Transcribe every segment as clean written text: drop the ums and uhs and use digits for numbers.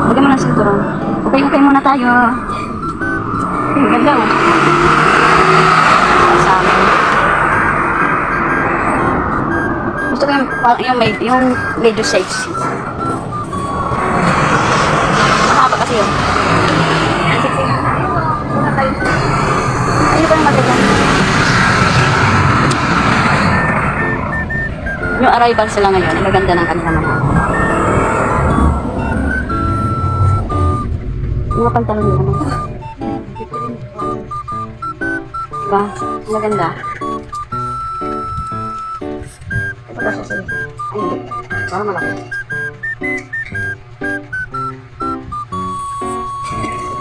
Lagyan mo ng sinturon. Okay muna tayo. Ang ganda oh. Sa amin. Gusto ko yung medyo sexy. Mahaba kasi yun. Ang sexy. Ayun ba yung maganda? Yung arrival sila ngayon, ang maganda ng kanilang mga. Mga pantalon nila naman. Diba? Maganda. Ito ba siya sa'yo? Ay, hindi. Parang malaki.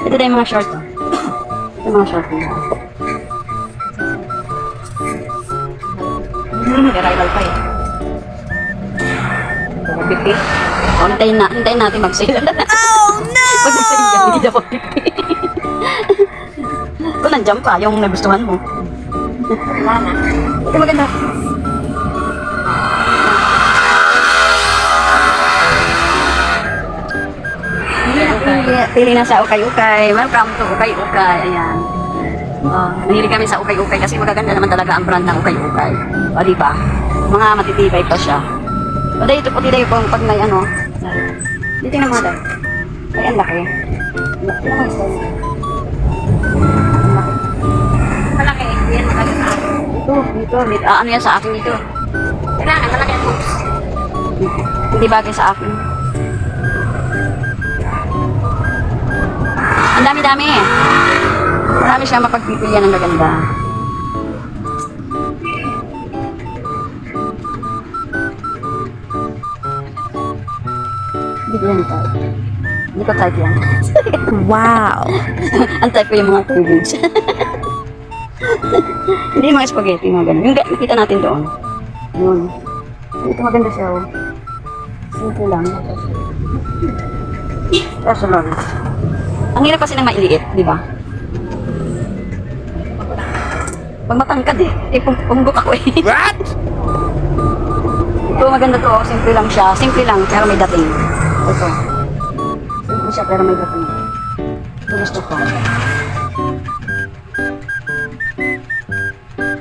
Ito na yung mga short. Ito yung mga short nila. Arrival pa eh. 50. O, hintayin natin mag-sale. Oh no! Pag nag-sale yan, hindi na 50. Kung nandiyan pa, yung nagustuhan mo. Wala na. Ito maganda. Pili na sa ukay-ukay. Welcome to ukay-ukay. Ayan. Nahili kami sa ukay-ukay kasi magaganda naman talaga ang brand ng ukay-ukay. O, diba? Mga matitibay pa siya. O, dahil ito po dito yung pag may ano. Dito na mga dahil. Ay, ang laki. Ito naman isa. Malaki. Yan, malaki sa akin. Dito. Ano yan sa akin dito? Kailangan, malaki ang hoops. Hindi bagay sa akin. Ang dami-dami eh. Marami siya mapagpipilian ng gaganda. Hindi ko yan type. Hindi ko type yan. Wow! Ang type ko yung mga cleavage. Hindi yung mga spaghetti, mga ganun. Yung nakita natin doon. Yun. Ito maganda siya oh. Simple lang. Personal. Ang hirap kasi ng mailiit, di ba? Pag matangkad eh punggok ako eh. What? Ito maganda to, simple lang siya. Simple lang, pero may dating. Ito. Simple siya, pero may dating. Ito gusto ko.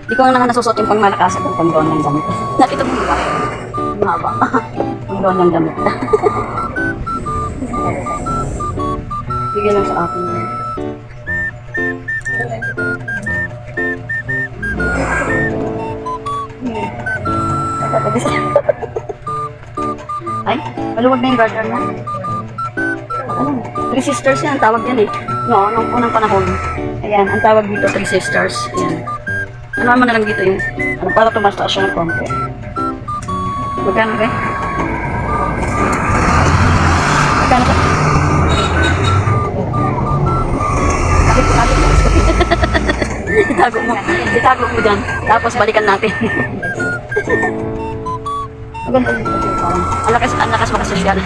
Di ko na nasusot yung pangmalakasan ng pangdoon ng damit. Nakita mo ba? Mahaba. Pangdoon ng damit. Bigyan lang sa akin. Ay, maluwag na yung garden na. Ano? Three Sisters yan, ang tawag yan eh. No, nung unang panahon. Ayan, ang tawag dito, Three Sisters. Ayan. Ano naman na lang dito yung, ano, para tumastaas siya ng konti. Magkano ba? Magkano ba? Itago mo dyan. Tapos balikan natin. Maganda dito. Ang lakas makasosyal.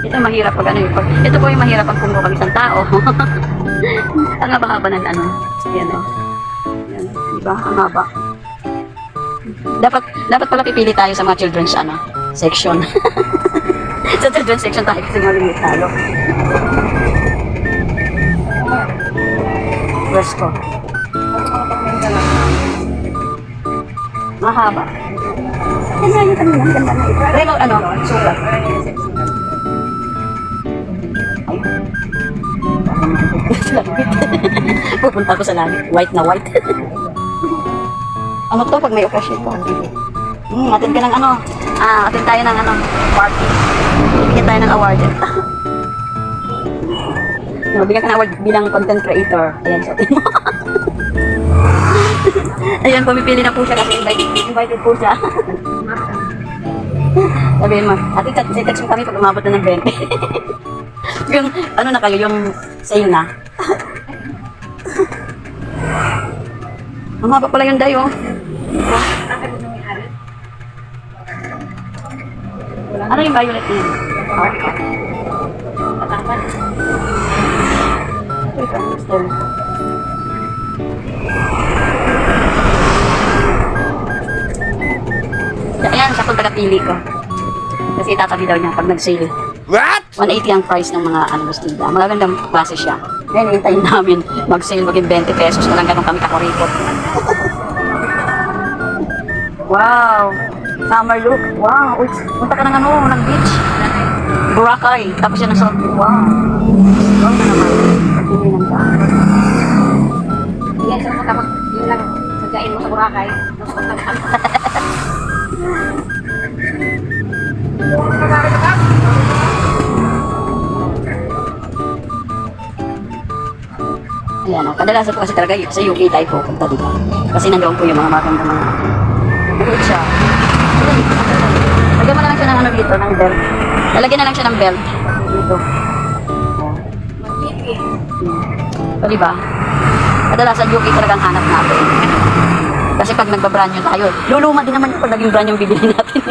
Ito mahirap pag ano yung ito po yung mahirap pag pumuha kami isang tao. Ang haba-haba ng ano. Yan o. Yan. Diba? Ang haba. Dapat pala pipili tayo sa mga children's ano, section. Sa children's section tayo kasi malimit tayo. Dress ko. Mahaba. Ganda yung kanina. Ganda na ito. Pero ano, sukat. Ay. Pupunta ko sa langit. White na white. Ano to pag may occasion ko? Atin ka ng ano? Atin tayo ng ano? Party. Bigyan tayo ng award. Bigyan ka ng award bilang content creator. Ayan sa atin mo. Ayan, pumipili na po siya kasi invited po siya. Sabihin mo, atin text mo kami pag umabot na ng 20. Yung ano na kayo, yung sale na. Ang haba pala yung dayo. Ano yung violet niya? Patangkan. Ito, gusto. napili ko. Kasi tatabi daw niya pag nag-sale. What? 180 ang price ng mga ano bastida. Magagandang klase siya. Ngayon, hintayin namin mag-sale maging 20 pesos. Walang ganun kami kakuripot. Wow! Summer look. Wow! Uy, punta ka ng ano, ng beach. Boracay. Tapos yan ang suot. Wow! Wow na naman. Pagpili ng ka. Yan, so tapos yun lang. Sagkain mo sa Boracay. Tapos punta ka. Ayan, kadalasan po kasi talaga sa UK tayo pupunta dito. Kasi nandoon po yung mga magandang mga bukod siya. Lagyan mo na lang siya ng ano dito, ng belt. Lalagyan na lang siya ng belt. Dito. O diba? Kadalasan UK talagang hanap natin. Kasi pag nagbabrand nyo tayo, luluma din naman yung pag naging brand yung bibili natin.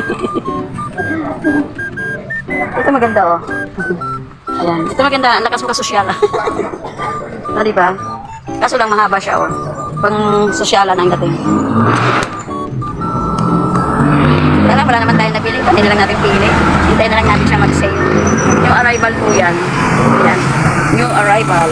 Ito maganda oh. Ayan. Ito maganda, ang lakas mo kasosyal. Na diba? Kaso lang mahaba siya oh. Pang sosyalan ang dating. Wala naman tayo nabili. Pati na lang natin pili. Hintayin na lang natin siya mag-sale. Yung arrival po yan. Yan. New arrival.